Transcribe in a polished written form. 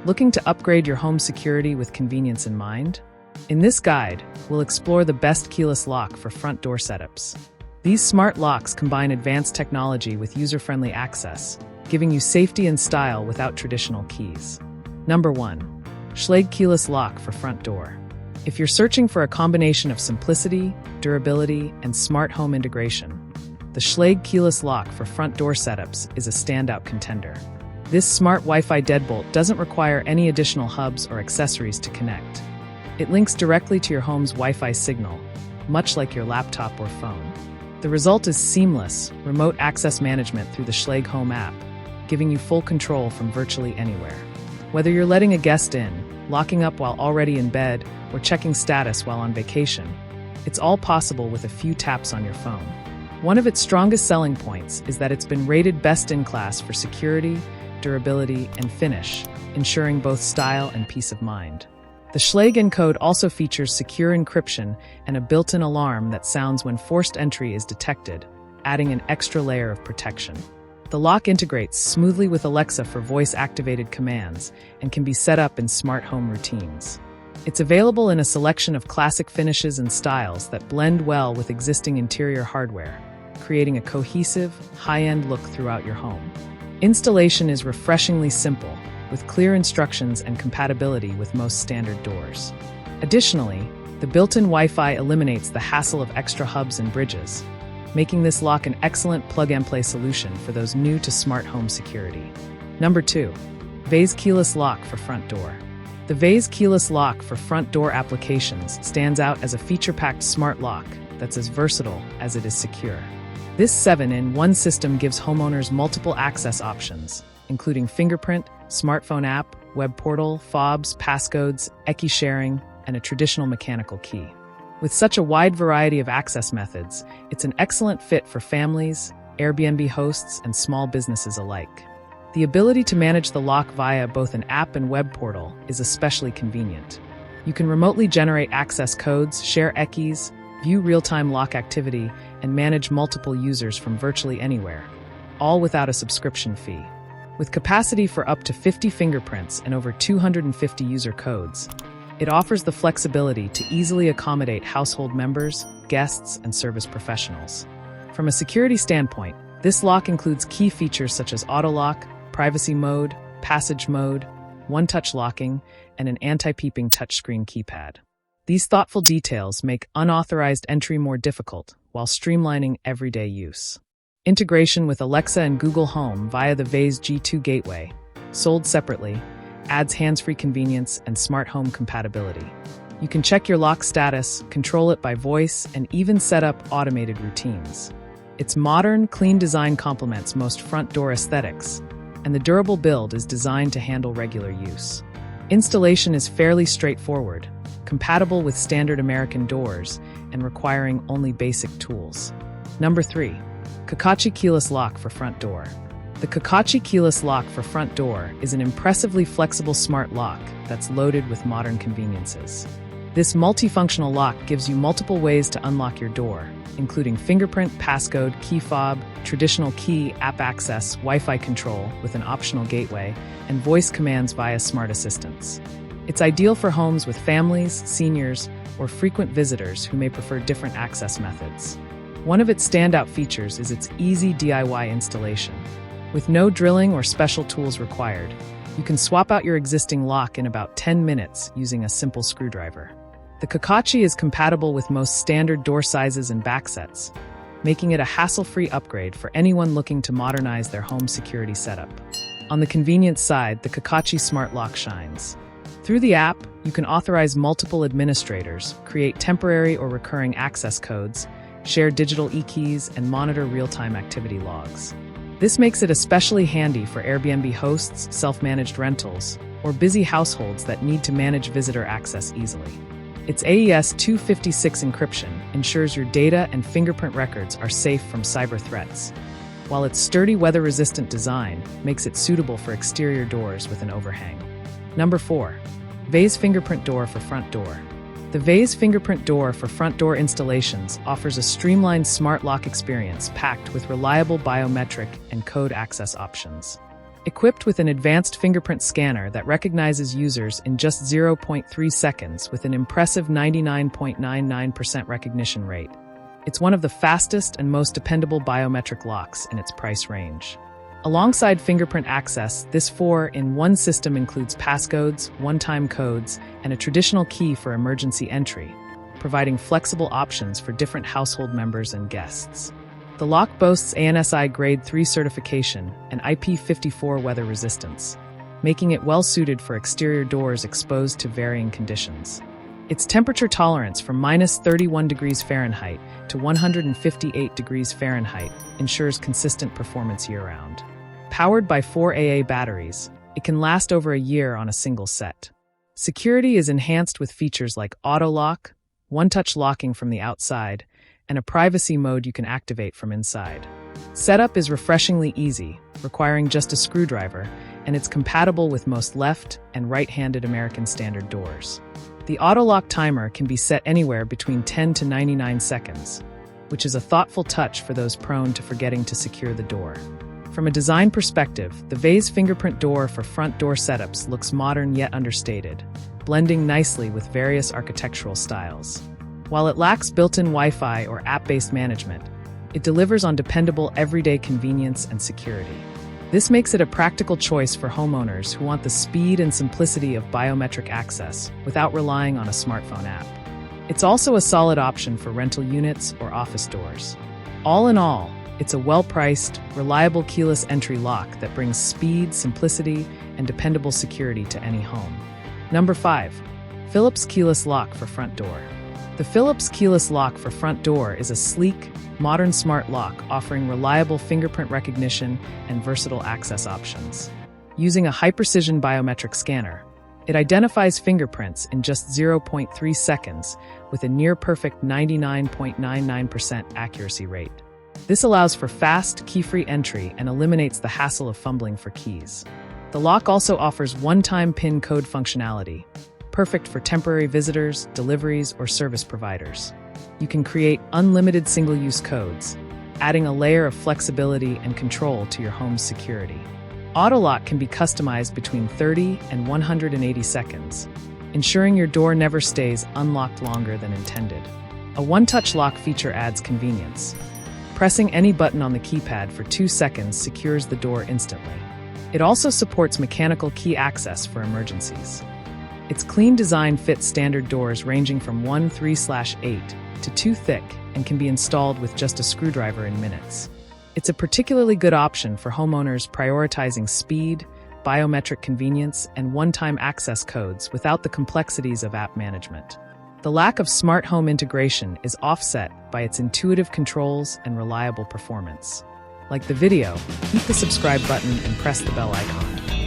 Looking to upgrade your home security with convenience in mind? In this guide, we'll explore the best keyless lock for front door setups. These smart locks combine advanced technology with user-friendly access, giving you safety and style without traditional keys. Number 1. Schlage keyless lock for front door. If you're searching for a combination of simplicity, durability, and smart home integration, the Schlage keyless lock for front door setups is a standout contender. This smart Wi-Fi deadbolt doesn't require any additional hubs or accessories to connect. It links directly to your home's Wi-Fi signal, much like your laptop or phone. The result is seamless, remote access management through the Schlage Home app, giving you full control from virtually anywhere. Whether you're letting a guest in, locking up while already in bed, or checking status while on vacation, it's all possible with a few taps on your phone. One of its strongest selling points is that it's been rated best in class for security, durability, and finish, ensuring both style and peace of mind. The Schlage encode also features secure encryption and a built-in alarm that sounds when forced entry is detected, adding an extra layer of protection. The lock integrates smoothly with Alexa for voice-activated commands and can be set up in smart home routines. It's available in a selection of classic finishes and styles that blend well with existing interior hardware, creating a cohesive, high-end look throughout your home. Installation is refreshingly simple, with clear instructions and compatibility with most standard doors. Additionally, the built-in Wi-Fi eliminates the hassle of extra hubs and bridges, making this lock an excellent plug-and-play solution for those new to smart home security. Number 2. Veise keyless lock for front door. The Veise keyless lock for front door applications stands out as a feature-packed smart lock that's as versatile as it is secure. This 7-in-1 system gives homeowners multiple access options, including fingerprint, smartphone app, web portal, fobs, passcodes, aqara sharing, and a traditional mechanical key. With such a wide variety of access methods, it's an excellent fit for families, Airbnb hosts, and small businesses alike. The ability to manage the lock via both an app and web portal is especially convenient. You can remotely generate access codes, share aqaras, view real-time lock activity, and manage multiple users from virtually anywhere, all without a subscription fee. With capacity for up to 50 fingerprints and over 250 user codes, it offers the flexibility to easily accommodate household members, guests, and service professionals. From a security standpoint, this lock includes key features such as auto lock, privacy mode, passage mode, one-touch locking, and an anti-peeping touchscreen keypad. These thoughtful details make unauthorized entry more difficult while streamlining everyday use. Integration with Alexa and Google Home via the Veise G2 gateway, sold separately, adds hands-free convenience and smart home compatibility. You can check your lock status, control it by voice, and even set up automated routines. Its modern, clean design complements most front door aesthetics, and the durable build is designed to handle regular use. Installation is fairly straightforward, compatible with standard American doors, and requiring only basic tools. Number 3. Kucacci keyless lock for front door. The Kucacci keyless lock for front door is an impressively flexible smart lock that's loaded with modern conveniences. This multifunctional lock gives you multiple ways to unlock your door, including fingerprint, passcode, key fob, traditional key, app access, Wi-Fi control with an optional gateway, and voice commands via smart assistants. It's ideal for homes with families, seniors, or frequent visitors who may prefer different access methods. One of its standout features is its easy DIY installation. With no drilling or special tools required, you can swap out your existing lock in about 10 minutes using a simple screwdriver. The Kucacci is compatible with most standard door sizes and backsets, making it a hassle-free upgrade for anyone looking to modernize their home security setup. On the convenience side, the Kucacci Smart Lock shines. Through the app, you can authorize multiple administrators, create temporary or recurring access codes, share digital e-keys, and monitor real-time activity logs. This makes it especially handy for Airbnb hosts, self-managed rentals, or busy households that need to manage visitor access easily. Its AES 256 encryption ensures your data and fingerprint records are safe from cyber threats, while its sturdy weather-resistant design makes it suitable for exterior doors with an overhang. Number 4. Veise Fingerprint Door for front door. The Veise Fingerprint Door for front door installations offers a streamlined smart lock experience packed with reliable biometric and code access options. Equipped with an advanced fingerprint scanner that recognizes users in just 0.3 seconds with an impressive 99.99% recognition rate, it's one of the fastest and most dependable biometric locks in its price range. Alongside fingerprint access, this 4-in-1 system includes passcodes, one-time codes, and a traditional key for emergency entry, providing flexible options for different household members and guests. The lock boasts ANSI Grade 3 certification and IP54 weather resistance, making it well-suited for exterior doors exposed to varying conditions. Its temperature tolerance from -31 degrees Fahrenheit to 158 degrees Fahrenheit ensures consistent performance year-round. Powered by 4 AA batteries, it can last over a year on a single set. Security is enhanced with features like auto-lock, one-touch locking from the outside, and a privacy mode you can activate from inside. Setup is refreshingly easy, requiring just a screwdriver, and it's compatible with most left and right-handed American Standard doors. The auto-lock timer can be set anywhere between 10 to 99 seconds, which is a thoughtful touch for those prone to forgetting to secure the door. From a design perspective, the Veise Fingerprint Door for front door setups looks modern yet understated, blending nicely with various architectural styles. While it lacks built-in Wi-Fi or app-based management, it delivers on dependable everyday convenience and security. This makes it a practical choice for homeowners who want the speed and simplicity of biometric access without relying on a smartphone app. It's also a solid option for rental units or office doors. All in all, it's a well-priced, reliable keyless entry lock that brings speed, simplicity, and dependable security to any home. Number 5. Philips Keyless Lock for Front Door. The Philips Keyless Lock for Front Door is a sleek, modern smart lock offering reliable fingerprint recognition and versatile access options. Using a high-precision biometric scanner, it identifies fingerprints in just 0.3 seconds with a near-perfect 99.99% accuracy rate. This allows for fast, key-free entry and eliminates the hassle of fumbling for keys. The lock also offers one-time PIN code functionality, perfect for temporary visitors, deliveries, or service providers. You can create unlimited single-use codes, adding a layer of flexibility and control to your home's security. Auto-lock can be customized between 30 and 180 seconds, ensuring your door never stays unlocked longer than intended. A one-touch lock feature adds convenience. Pressing any button on the keypad for 2 seconds secures the door instantly. It also supports mechanical key access for emergencies. Its clean design fits standard doors ranging from 1/3/8 to 2 thick and can be installed with just a screwdriver in minutes. It's a particularly good option for homeowners prioritizing speed, biometric convenience, and one-time access codes without the complexities of app management. The lack of smart home integration is offset by its intuitive controls and reliable performance. Like the video, hit the subscribe button and press the bell icon.